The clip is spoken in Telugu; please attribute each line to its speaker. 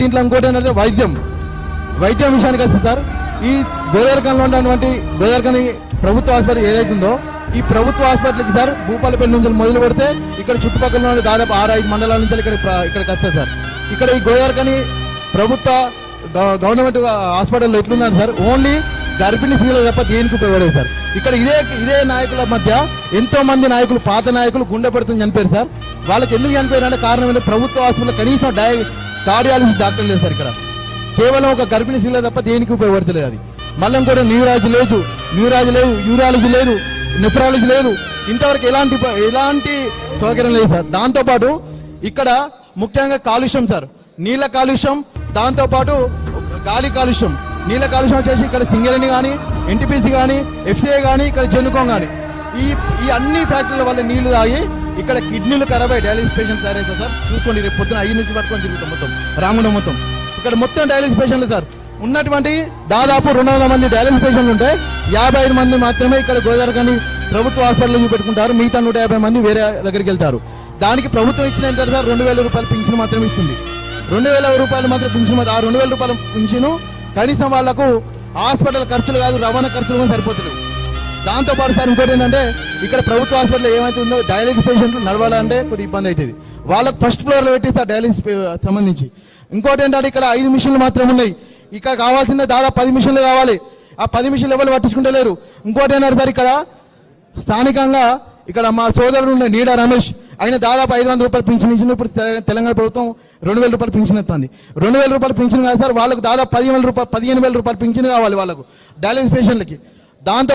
Speaker 1: దీంట్లో ఇంకోటి ఏంటంటే వైద్యం విషయానికి వస్తుంది సార్. ఈ గోదావరిఖనిలో ఉన్నటువంటి గోదావరిఖని ప్రభుత్వ హాస్పిటల్ ఏదైతుందో ఈ ప్రభుత్వ హాస్పిటల్కి సార్ భూపాలపల్లి నుంచి మొదలు పెడితే ఇక్కడ చుట్టుపక్కల ఉన్న దాదాపు 6-5 మండలాల నుంచి ఇక్కడికి వస్తారు సార్. ఇక్కడ ఈ గోదావరిఖని ప్రభుత్వ గవర్నమెంట్ హాస్పిటల్లో ఎట్లున్నారు సార్, ఓన్లీ గర్భిణీ స్త్రీలు తప్ప దేనికి ఉపయోగపడేది సార్. ఇక్కడ ఇదే నాయకుల మధ్య ఎంతో మంది నాయకులు, పాత నాయకులు గుండె పడుతుంది చనిపోయారు సార్. వాళ్ళకి ఎందుకు చనిపోయారు అంటే కారణం ఏంటంటే ప్రభుత్వ హాస్పిటల్ కనీసం కార్డియాలజిస్ట్ డాక్టర్ లేదు సార్. ఇక్కడ కేవలం ఒక గర్భిణీ స్త్రీలు తప్ప దేనికి ఉపయోగపడతలేదు. అది మళ్ళీ కూడా న్యూరాలజీ లేదు, యూరాలజీ లేదు, నెఫ్రాలజీ లేదు, ఇంతవరకు ఎలాంటి సౌకర్యం లేదు సార్. దాంతోపాటు ఇక్కడ ముఖ్యంగా కాలుష్యం సార్, నీళ్ళ కాలుష్యం, దాంతోపాటు గాలి కాలుష్యం. నీళ్ళ కాలుష్యం వచ్చేసి ఇక్కడ సింగరేణి కానీ, ఎన్టీపీసీ కానీ, ఎఫ్సిఐ కానీ, ఇక్కడ జెనుకోం కానీ ఈ అన్ని ఫ్యాక్టరీల వల్ల నీళ్లు తాగి ఇక్కడ కిడ్నీలు ఖరాబ్ అయ్యి డయాలిసిస్ పేషెంట్ తయారవుతారు సార్. చూసుకోండి, రేపు పొద్దున 5 నుంచి పట్టుకొని తిరుగుతాం మొత్తం రామగుండం మొత్తం. ఇక్కడ మొత్తం డయాలిసిస్ పేషెంట్లు సార్. ఉన్నటువంటి దాదాపు 200 మంది డయాలిసిస్ పేషెంట్లు ఉంటే 55 మంది మాత్రమే ఇక్కడ గోదావరిఖని ప్రభుత్వ హాస్పిటల్లో చూపెట్టుకుంటారు. మిగతా 150 మంది వేరే దగ్గరికి వెళ్తారు. దానికి ప్రభుత్వం ఇచ్చిన ఎంత సార్, 2,000 రూపాయల పింఛను మాత్రమే ఇస్తుంది. 2,000 రూపాయలు మాత్రం పింఛను. ఆ 2,000 రూపాయల పింఛను కనీసం వాళ్లకు హాస్పిటల్ ఖర్చులు కాదు, రవాణా ఖర్చులు కూడా సరిపోతున్నాయి. దాంతోపాటు సార్ ఇంకోటి ఏంటంటే ఇక్కడ ప్రభుత్వ హాస్పిటల్ ఏమైతే ఉందో డయాలిసిస్ పేషెంట్లు నడవాలంటే కొద్దిగా ఇబ్బంది అవుతుంది. వాళ్ళకు ఫస్ట్ ఫ్లోర్లో పెట్టిస్తారు డయాలిసిస్ సంబంధించి. ఇంకోటి ఏంటంటే ఇక్కడ 5 మిషన్లు మాత్రమే ఉన్నాయి. ఇక్కడ కావాల్సిందే దాదాపు 10 మిషన్లు కావాలి. ఆ 10 మిషన్లు ఎవరు పట్టించుకుంటలేరు. ఇంకోటి ఏంటంటే సార్ ఇక్కడ స్థానికంగా ఇక్కడ మా సోదరుడు ఉండే నీడా రమేష్, ఆయన దాదాపు 500 రూపాయలు పింఛన్ ఇచ్చింది. ఇప్పుడు తెలంగాణ ప్రభుత్వం 2,000 రూపాయలు పింఛన్ ఇస్తుంది. 2,000 రూపాయలు పింఛన్ కాదు సార్, వాళ్ళకు దాదాపు 15,000 రూపాయలు పింఛన్ కావాలి వాళ్ళకు డయాలిసిస్ పేషెంట్లకి. దాంతో